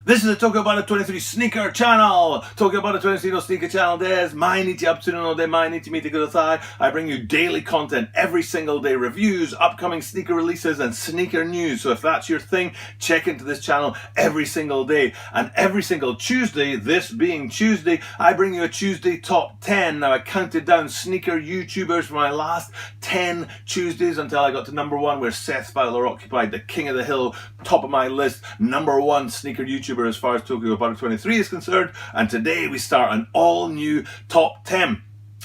This is the TubeBuddy 23 sneaker channel. TubeBuddy 23 no sneaker channel des.毎日アップするので毎日見てください. I bring you daily content every single day, reviews, upcoming sneaker releases, and sneaker news. So if that's your thing, check into this channel every single day. And every single Tuesday, this being Tuesday, I bring you a Tuesday top 10. Now I counted down sneaker YouTubers for my last 10 Tuesdays until I got to number 1, where Seth Fowler occupied the king of the hill, top of my list, number 1 sneaker YouTuber as far as TubeBuddy 23 is concerned. And today we start an all new top 10.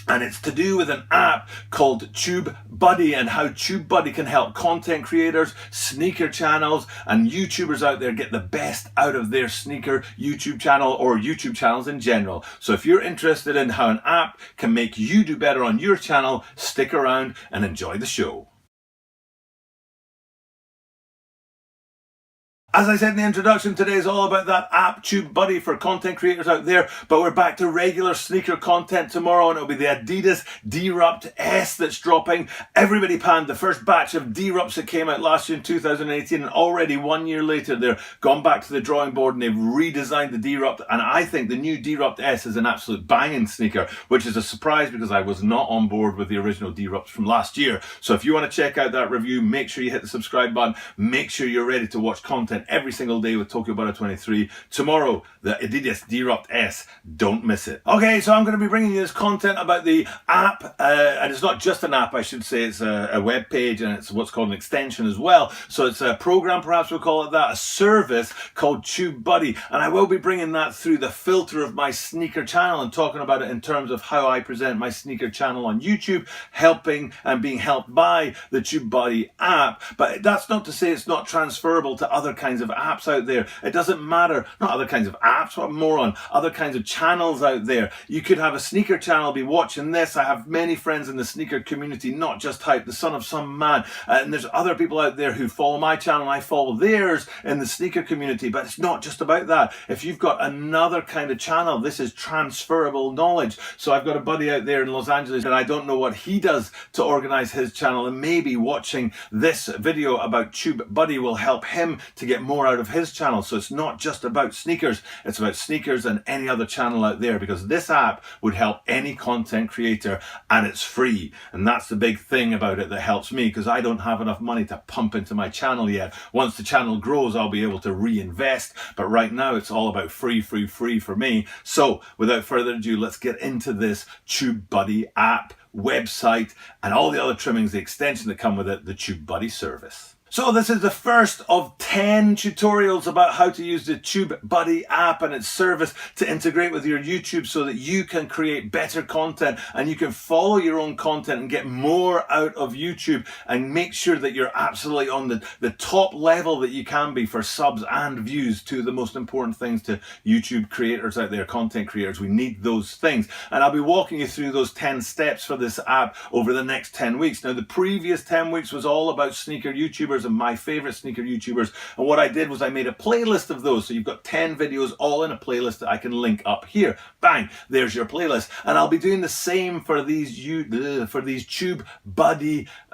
And it's to do with an app called TubeBuddy and how TubeBuddy can help content creators, sneaker channels, and YouTubers out there get the best out of their sneaker YouTube channel or YouTube channels in general. So if you're interested in how an app can make you do better on your channel, stick around and enjoy the show. As I said in the introduction, today is all about that app TubeBuddy for content creators out there, but we're back to regular sneaker content tomorrow, and it'll be the Adidas Deerupt S that's dropping. Everybody panned the first batch of Derupts that came out last year in 2018, and already 1 year later they're gone back to the drawing board and they've redesigned the Deerupt, and I think the new Deerupt S is an absolute banging sneaker, which is a surprise because I was not on board with the original Derupts from last year. So if you want to check out that review, make sure you hit the subscribe button, make sure you're ready to watch content every single day with TubeBuddy 23. Tomorrow, the Adidas Deerupt S. Don't miss it. Okay, so I'm going to be bringing you this content about the app, and it's not just an app, I should say. It's a web page, and it's what's called an extension as well. So it's a program, perhaps we'll call it that, a service called TubeBuddy, and I will be bringing that through the filter of my sneaker channel and talking about it in terms of how I present my sneaker channel on YouTube, helping and being helped by the TubeBuddy app. But that's not to say it's not transferable to other kinds of apps out there. It doesn't matter. Not other kinds of apps, what a moron. Other kinds of channels out there. You could have a sneaker channel, be watching this. I have many friends in the sneaker community, not just Hype, the son of some man. And there's other people out there who follow my channel and I follow theirs in the sneaker community. But it's not just about that. If you've got another kind of channel, this is transferable knowledge. So I've got a buddy out there in Los Angeles and I don't know what he does to organize his channel, and maybe watching this video about TubeBuddy will help him to get more out of his channel. So it's not just about sneakers, it's about sneakers and any other channel out there, because this app would help any content creator and it's free. And that's the big thing about it that helps me, because I don't have enough money to pump into my channel yet. Once the channel grows, I'll be able to reinvest, but right now it's all about free for me. So without further ado, let's get into this TubeBuddy app, website, and all the other trimmings, the extension that come with it, the TubeBuddy service. So this is the first of 10 tutorials about how to use the TubeBuddy app and its service to integrate with your YouTube so that you can create better content and you can follow your own content and get more out of YouTube and make sure that you're absolutely on the top level that you can be for subs and views. Two of the most important things to YouTube creators out there, content creators. We need those things. And I'll be walking you through those 10 steps for this app over the next 10 weeks. Now, the previous 10 weeks was all about sneaker YouTubers and my favorite sneaker YouTubers, and what I did was I made a playlist of those, so you've got 10 videos all in a playlist that I can link up here. Bang, there's your playlist. And I'll be doing the same for these TubeBuddy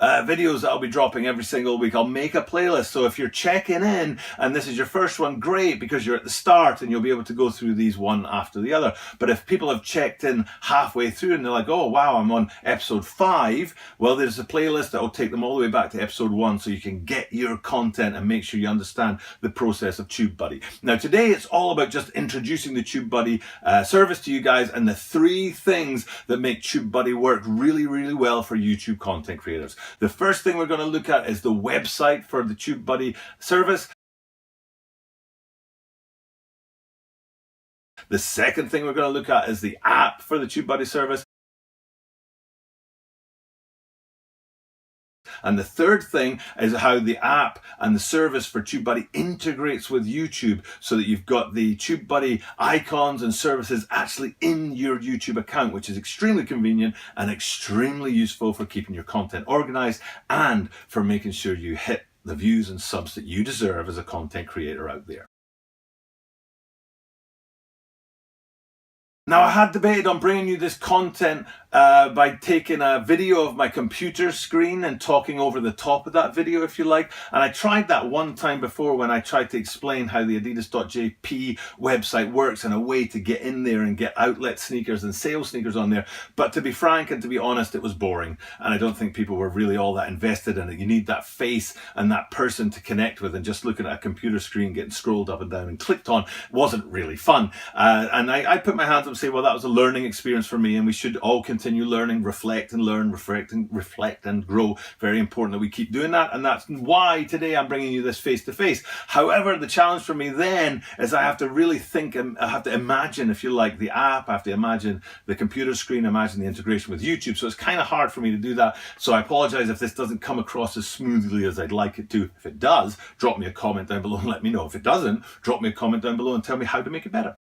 videos that I'll be dropping every single week. I'll make a playlist, so if you're checking in and this is your first one, great, because you're at the start and you'll be able to go through these one after the other. But if people have checked in halfway through and they're like, oh wow, I'm on episode 5, well, there's a playlist that will take them all the way back to episode 1, so you can get your content and make sure you understand the process of TubeBuddy. Now today it's all about just introducing the TubeBuddy service to you guys and the 3 things that make TubeBuddy work really well for YouTube content creators. The first thing we're going to look at is the website for the TubeBuddy service. The second thing we're going to look at is the app for the TubeBuddy service. And the third thing is how the app and the service for TubeBuddy integrates with YouTube, so that you've got the TubeBuddy icons and services actually in your YouTube account, which is extremely convenient and extremely useful for keeping your content organized and for making sure you hit the views and subs that you deserve as a content creator out there. Now, I had debated on bringing you this content by taking a video of my computer screen and talking over the top of that video, if you like. And I tried that one time before when I tried to explain how the adidas.jp website works and a way to get in there and get outlet sneakers and sales sneakers on there. But to be frank and to be honest, it was boring. And I don't think people were really all that invested in it. You need that face and that person to connect with, and just looking at a computer screen getting scrolled up and down and clicked on wasn't really fun. And I put my hands up and say, well, that was a learning experience for me, and we should all continue learning, reflect and learn, reflect and grow. Very important that we keep doing that, and that's why today I'm bringing you this face-to-face. However, the challenge for me then is I have to really think, and I have to imagine, if you like, the app, I have to imagine the computer screen, imagine the integration with YouTube, so it's kind of hard for me to do that. So I apologize if this doesn't come across as smoothly as I'd like it to. If it does, drop me a comment down below and let me know. If it doesn't, drop me a comment down below and tell me how to make it better.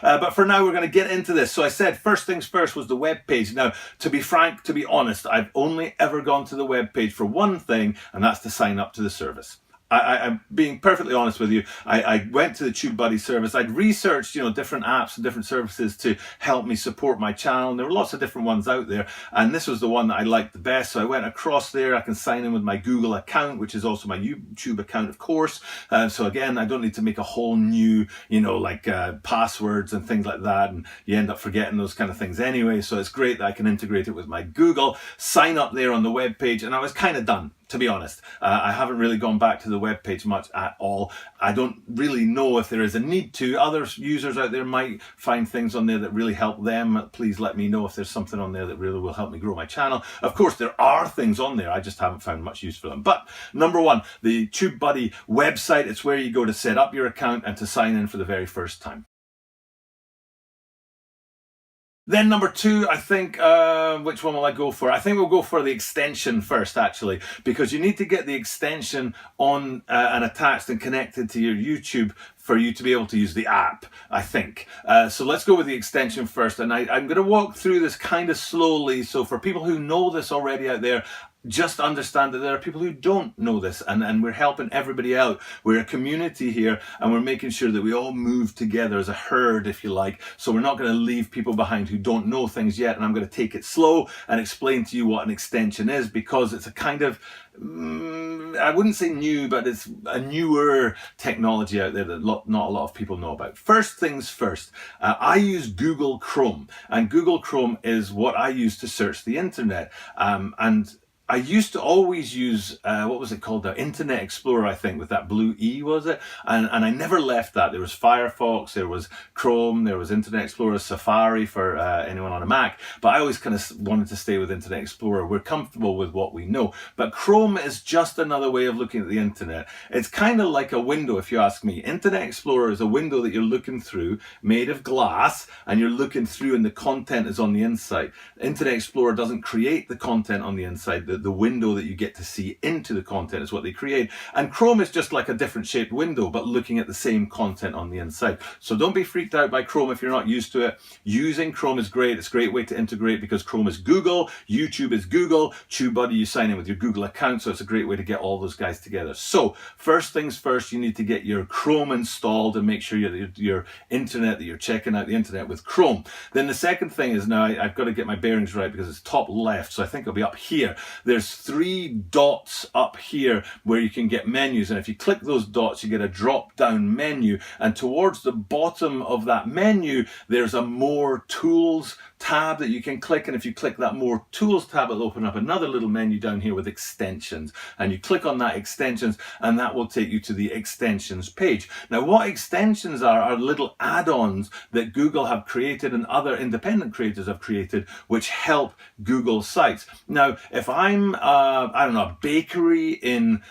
But for now, we're going to get into this. So I said first things first was the web page. Now, to be frank, to be honest, I've only ever gone to the web page for one thing, and that's to sign up to the service. I'm being perfectly honest with you. I went to the TubeBuddy service. I'd researched, different apps and different services to help me support my channel. And there were lots of different ones out there, and this was the one that I liked the best. So I went across there. I can sign in with my Google account, which is also my YouTube account, of course. So again, I don't need to make a whole new, passwords and things like that. And you end up forgetting those kind of things anyway. So it's great that I can integrate it with my Google. Sign up there on the web page, and I was kind of done. To be honest, I haven't really gone back to the webpage much at all. I don't really know if there is a need to. Other users out there might find things on there that really help them. Please let me know if there's something on there that really will help me grow my channel. Of course, there are things on there. I just haven't found much use for them. But number one, the TubeBuddy website, it's where you go to set up your account and to sign in for the very first time. Then number two, I think, which one will I go for? I think we'll go for the extension first, actually, because you need to get the extension on and attached and connected to your YouTube for you to be able to use the app, I think. So let's go with the extension first. And I'm going to walk through this kind of slowly. So for people who know this already out there, just understand that there are people who don't know this, and we're helping everybody out. We're a community here, and we're making sure that we all move together as a herd, if you like. So we're not going to leave people behind who don't know things yet, and I'm going to take it slow and explain to you what an extension is, because it's a kind of, I wouldn't say new, but it's a newer technology out there that not a lot of people know about. First things first, I use Google Chrome, and Google Chrome is what I use to search the internet. And I used to always use, what was it called? The Internet Explorer, I think, with that blue E, was it? And I never left that. There was Firefox, there was Chrome, there was Internet Explorer, Safari for anyone on a Mac. But I always kind of wanted to stay with Internet Explorer. We're comfortable with what we know. But Chrome is just another way of looking at the internet. It's kind of like a window, if you ask me. Internet Explorer is a window that you're looking through, made of glass, and you're looking through and the content is on the inside. Internet Explorer doesn't create the content on the inside. The window that you get to see into the content is what they create. And Chrome is just like a different shaped window, but looking at the same content on the inside. So don't be freaked out by Chrome if you're not used to it. Using Chrome is great. It's a great way to integrate because Chrome is Google, YouTube is Google, TubeBuddy, you sign in with your Google account. So it's a great way to get all those guys together. So first things first, you need to get your Chrome installed and make sure your internet, that you're checking out the internet with Chrome. Then the second thing is, now I've got to get my bearings right because it's top left. So I think it'll be up here. There's 3 dots up here where you can get menus, and if you click those dots you get a drop down menu, and towards the bottom of that menu there's a more tools tab that you can click, and if you click that more tools tab it'll open up another little menu down here with extensions, and you click on that extensions and that will take you to the extensions page. Now what extensions are little add-ons that Google have created and other independent creators have created which help Google sites. Now if I'm I don't know, a bakery in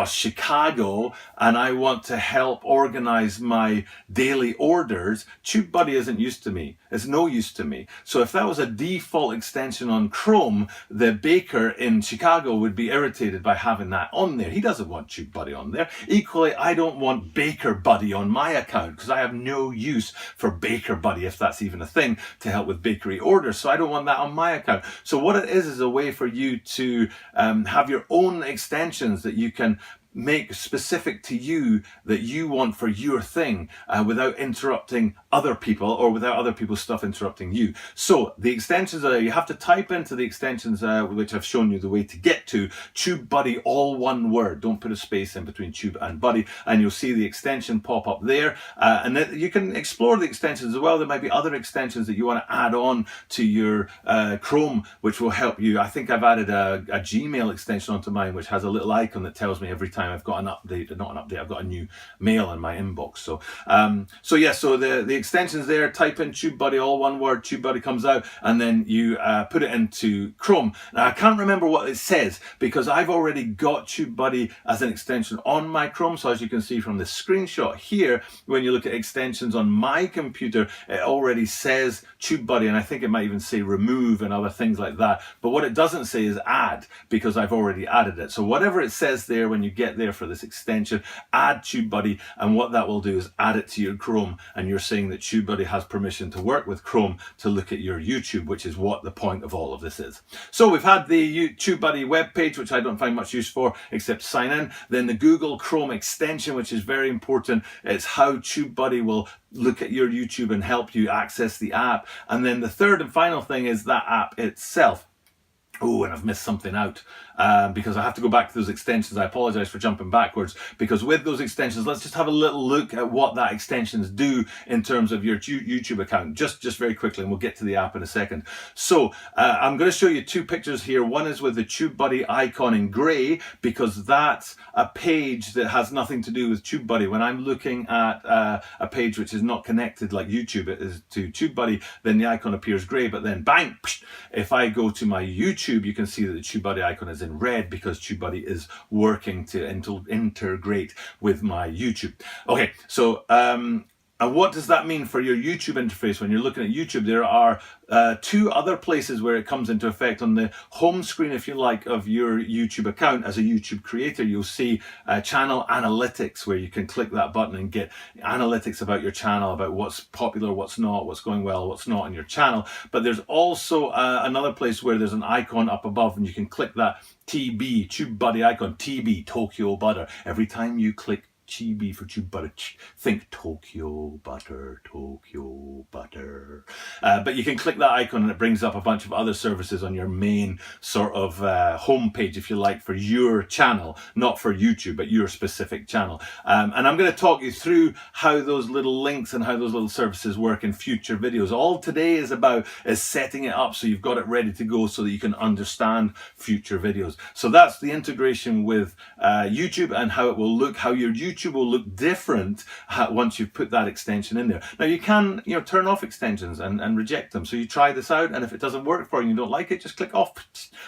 Chicago, and I want to help organize my daily orders, TubeBuddy isn't used to me. It's no use to me. So if that was a default extension on Chrome, the baker in Chicago would be irritated by having that on there. He doesn't want TubeBuddy on there. Equally, I don't want BakerBuddy on my account because I have no use for BakerBuddy, if that's even a thing, to help with bakery orders. So I don't want that on my account. So what it is a way for you to have your own extensions that you can make specific to you that you want for your thing without interrupting other people or without other people's stuff interrupting you. So the extensions are, you have to type into the extensions which I've shown you the way to get to, TubeBuddy, all one word. Don't put a space in between Tube and Buddy, and you'll see the extension pop up there. And then you can explore the extensions as well. There might be other extensions that you want to add on to your Chrome, which will help you. I think I've added a Gmail extension onto mine, which has a little icon that tells me every time I've got an update, not an update, I've got a new mail in my inbox. So so the extensions there, type in TubeBuddy, all one word, TubeBuddy comes out, and then you put it into Chrome. Now I can't remember what it says because I've already got TubeBuddy as an extension on my Chrome. So as you can see from the screenshot here, when you look at extensions on my computer, it already says TubeBuddy, and I think it might even say remove and other things like that. But what it doesn't say is add, because I've already added it. So whatever it says there when you get there for this extension, add TubeBuddy, and what that will do is add it to your Chrome, and you're saying that TubeBuddy has permission to work with Chrome to look at your YouTube, which is what the point of all of this is. So we've had the TubeBuddy webpage, which I don't find much use for except sign in. Then the Google Chrome extension, which is very important. It's how TubeBuddy will look at your YouTube and help you access the app. And then the third and final thing is that app itself. Oh, and I've missed something out because I have to go back to those extensions. I apologize for jumping backwards, because with those extensions, let's just have a little look at what that extensions do in terms of your YouTube account, just very quickly, and we'll get to the app in a second. So I'm going to show you two pictures here. One is with the TubeBuddy icon in gray, because that's a page that has nothing to do with TubeBuddy. When I'm looking at a page which is not connected like YouTube is to TubeBuddy, then the icon appears gray, but then bang, if I go to my YouTube, you can see that the TubeBuddy icon is in red because TubeBuddy is working to integrate with my YouTube. Okay, so and what does that mean for your YouTube interface? When you're looking at YouTube, there are two other places where it comes into effect. On the home screen, if you like, of your YouTube account as a YouTube creator, you'll see channel analytics, where you can click that button and get analytics about your channel, about what's popular, what's not, what's going well, what's not on your channel. But there's also another place where there's an icon up above, and you can click that TB, TubeBuddy icon, TB, Tokyo Butter. Every time you click TB for TubeBuddy, think Tokyo Butter, Tokyo Butter. But you can click that icon and it brings up a bunch of other services on your main sort of home page, if you like, for your channel, not for YouTube, but your specific channel. And I'm going to talk you through how those little links and how those little services work in future videos. All today is about is setting it up so you've got it ready to go so that you can understand future videos. So that's the integration with YouTube and how it will look, how your YouTube will look different once you've put that extension in there. Now you can, turn off extensions and reject them. So you try this out, and if it doesn't work for you and you don't like it, just click off,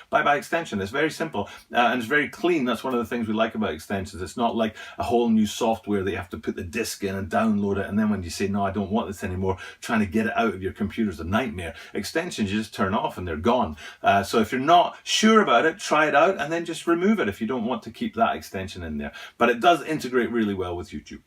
bye-bye extension. It's very simple and it's very clean. That's one of the things we like about extensions. It's not like a whole new software that you have to put the disk in and download it, and then when you say, no, I don't want this anymore, trying to get it out of your computer is a nightmare. Extensions, you just turn off and they're gone. So if you're not sure about it, try it out and then just remove it if you don't want to keep that extension in there. But it does integrate really well with YouTube.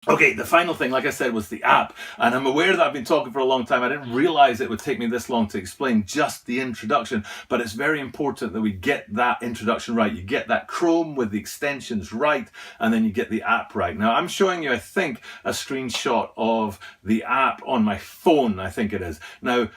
Okay, the final thing, like I said, was the app. And I'm aware that I've been talking for a long time. I didn't realize it would take me this long to explain just the introduction, but it's very important that we get that introduction right. You get that Chrome with the extensions right, and then you get the app right. Now, I'm showing you, I think, a screenshot of the app on my phone, I think it is. Now,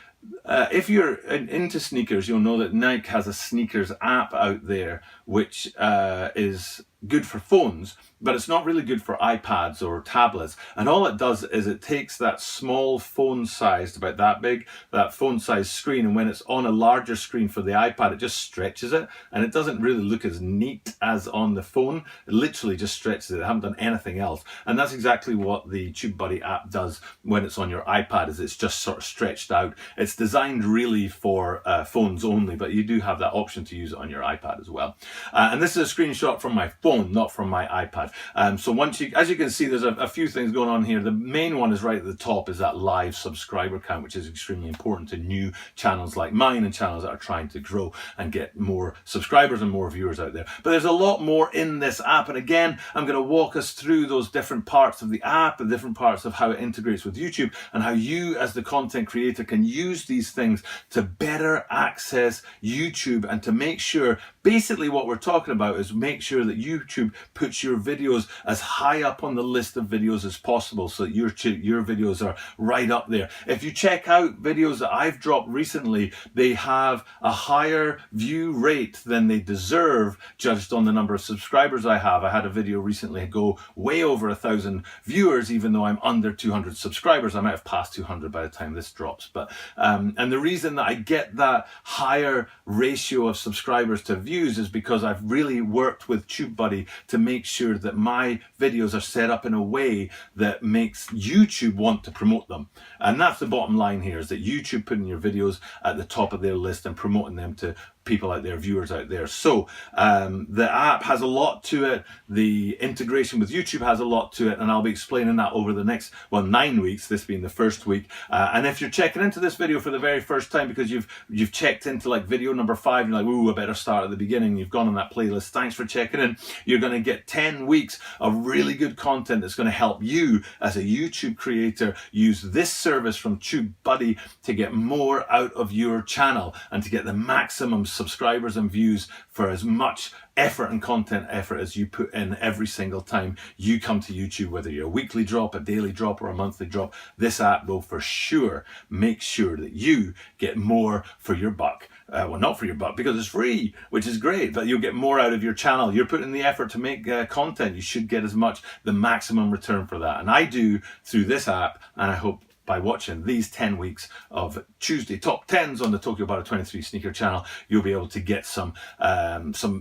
if you're into sneakers, you'll know that Nike has a sneakers app out there, which is good for phones, but it's not really good for iPads or tablets. And all it does is it takes that small phone sized, about that big, that phone sized screen, and when it's on a larger screen for the iPad, it just stretches it, and it doesn't really look as neat as on the phone. It literally just stretches it. They haven't done anything else. And that's exactly what the TubeBuddy app does when it's on your iPad, is it's just sort of stretched out. It's designed really for phones only, but you do have that option to use it on your iPad as well. And this is a screenshot from my phone, not from my iPad. So once you, as you can see, there's a few things going on here. The main one is right at the top, is that live subscriber count, which is extremely important to new channels like mine and channels that are trying to grow and get more subscribers and more viewers out there. But there's a lot more in this app, and again, I'm going to walk us through those different parts of the app, the different parts of how it integrates with YouTube, and how you as the content creator can use these things to better access YouTube and to make sure basically what we're talking about is make sure that YouTube puts your videos as high up on the list of videos as possible, so that your videos are right up there. If you check out videos that I've dropped recently, they have a higher view rate than they deserve, judged on the number of subscribers I have. I had a video recently go way over 1,000 viewers, even though I'm under 200 subscribers. I might have passed 200 by the time this drops. But and the reason that I get that higher ratio of subscribers to views is because I've really worked with TubeBuddy to make sure that my videos are set up in a way that makes YouTube want to promote them. And that's the bottom line here, is that YouTube putting your videos at the top of their list and promoting them to people out there, viewers out there. So the app has a lot to it. The integration with YouTube has a lot to it, and I'll be explaining that over the next 9 weeks, this being the first week. And if you're checking into this video for the very first time because you've checked into like video number 5, you're like, ooh, I better start at the beginning, you've gone on that playlist, thanks for checking in. You're going to get 10 weeks of really good content that's going to help you as a YouTube creator use this service from TubeBuddy to get more out of your channel and to get the maximum subscribers and views for as much effort and content effort as you put in every single time you come to YouTube, whether you're a weekly drop, a daily drop, or a monthly drop. This app will for sure make sure that you get more for your buck. Well, not for your buck because it's free, which is great, but you'll get more out of your channel. You're putting the effort to make content. You should get as much, the maximum return for that. And I do through this app, and I hope by watching these 10 weeks of Tuesday top 10s on the TokyoBuddy 23 sneaker channel, you'll be able to get some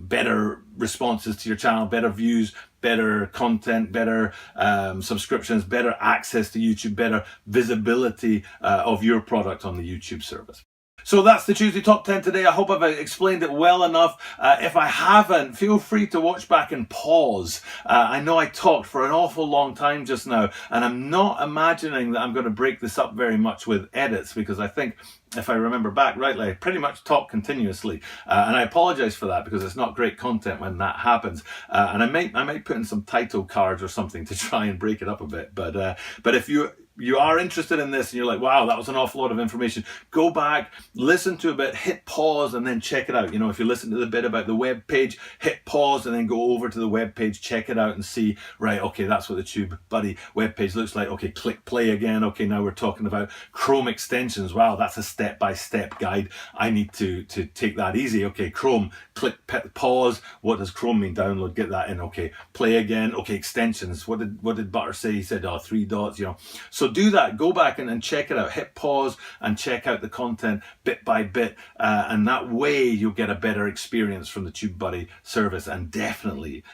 better responses to your channel, better views, better content, better subscriptions, better access to YouTube, better visibility of your product on the YouTube service. So that's the Tuesday Top 10 today. I hope I've explained it well enough. If I haven't, feel free to watch back and pause. I know I talked for an awful long time just now, and I'm not imagining that I'm going to break this up very much with edits, because I think, if I remember back rightly, I pretty much talk continuously. And I apologize for that because it's not great content when that happens. And I might put in some title cards or something to try and break it up a bit. But if you are interested in this and you're like, wow, that was an awful lot of information, go back, listen to a bit, hit pause, and then check it out. You know, if you listen to the bit about the web page, hit pause and then go over to the web page, check it out and see, right, okay, that's what the TubeBuddy web page looks like. Okay, click play again. Okay, now we're talking about Chrome extensions. Wow, that's a step-by-step guide. I need to take that easy. Okay, Chrome, click pause. What does Chrome mean? Download, get that in. Okay, play again. Okay, extensions. What did Butter say? He said, 3 dots, you know. So do that, go back and check it out, hit pause and check out the content bit by bit, and that way you'll get a better experience from the TubeBuddy service, and definitely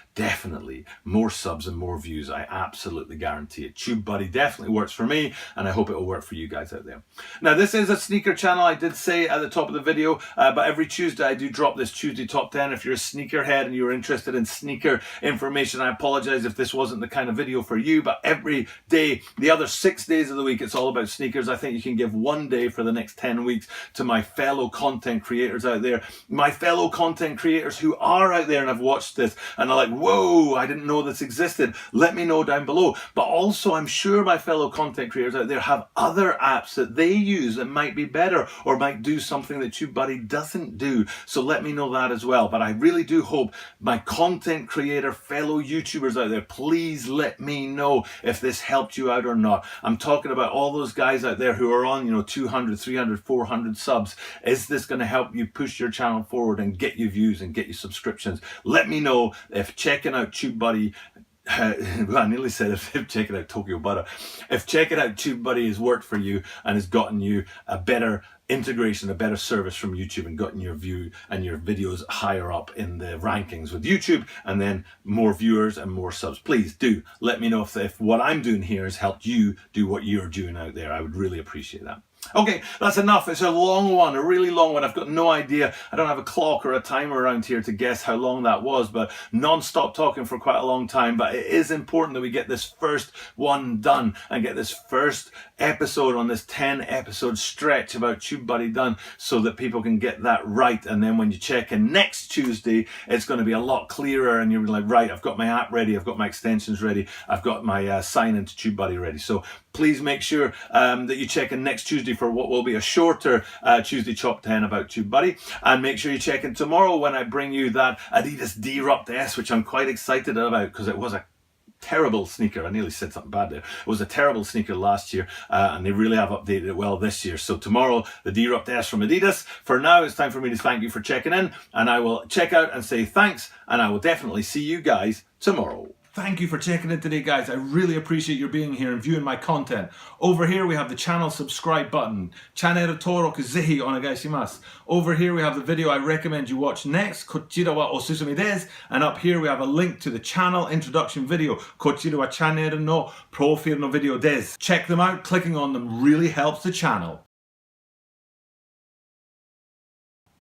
more subs and more views. I absolutely guarantee it. TubeBuddy definitely works for me, and I hope it will work for you guys out there. Now, this is a sneaker channel, I did say at the top of the video, but every Tuesday I do drop this Tuesday Top 10. If you're a sneakerhead and you're interested in sneaker information, I apologize if this wasn't the kind of video for you, but every day, the other 6 days of the week, it's all about sneakers. I think you can give one day for the next 10 weeks to my fellow content creators out there, my fellow content creators who are out there and have watched this and are like, whoa, I didn't know this existed. Let me know down below. But also, I'm sure my fellow content creators out there have other apps that they use that might be better or might do something that TubeBuddy doesn't do. So let me know that as well. But I really do hope my content creator fellow YouTubers out there, please let me know if this helped you out or not. I'm talking about all those guys out there who are on, 200, 300, 400 subs. Is this going to help you push your channel forward and get you views and get you subscriptions? Let me know if checking out TubeBuddy, well, I nearly said if checking out TokyoBuddy, if checking out TubeBuddy has worked for you and has gotten you a better integration, a better service from YouTube, and gotten your view and your videos higher up in the rankings with YouTube, and then more viewers and more subs. Please do let me know if what I'm doing here has helped you do what you're doing out there. I would really appreciate that. Okay, that's enough. It's a long one, a really long one. I've got no idea. I don't have a clock or a timer around here to guess how long that was, but non-stop talking for quite a long time. But it is important that we get this first one done and get this first episode on this 10 episode stretch about TubeBuddy done, so that people can get that right. And then when you check in next Tuesday, it's going to be a lot clearer, and you're like, right, I've got my app ready, I've got my extensions ready, I've got my sign into TubeBuddy ready. So please make sure that you check in next Tuesday for what will be a shorter Tuesday Top 10 about TubeBuddy. And make sure you check in tomorrow when I bring you that Adidas Derupt S, which I'm quite excited about because it was a terrible sneaker. I nearly said something bad there. It was a terrible sneaker last year, and they really have updated it well this year. So tomorrow, the Derupt S from Adidas. For now, it's time for me to thank you for checking in, and I will check out and say thanks, and I will definitely see you guys tomorrow. Thank you for checking in today, guys. I really appreciate your being here and viewing my content. Over here we have the channel subscribe button. Channel Toro Zehi onegaishimasu. Over here we have the video I recommend you watch next. Kochira wa osusumi desu. And up here we have a link to the channel introduction video. Kochira wa channel no profile no video desu. Check them out. Clicking on them really helps the channel.